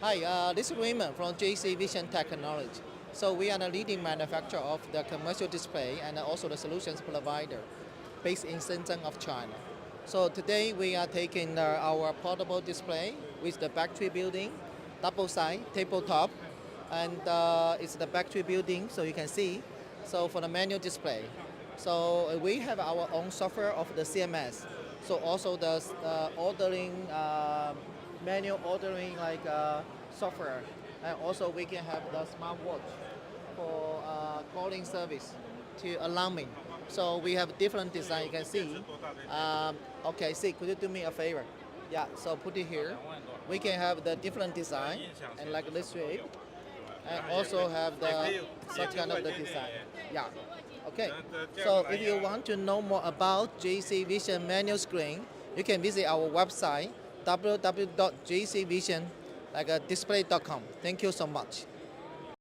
Hi, this is Raymond from JCVISION Technology. So we are the leading manufacturer of the commercial display and also the solutions provider based in Shenzhen of China. So today we are taking our portable display with the factory building, double side, tabletop, and it's the factory building so you can see. So for the manual display. So we have our own software of the CMS. So also the ordering manual ordering like software, and also we can have the smartwatch for calling service to alarming. So we have different design. You can see. Okay, see. Could you do me a favor? Yeah. So put it here. We can have the different design and like this shape, and also have the such kind of the design. Yeah. Okay. So if you want to know more about JC Vision manual screen, you can visit our website www.jcvision like display.com. Thank you so much.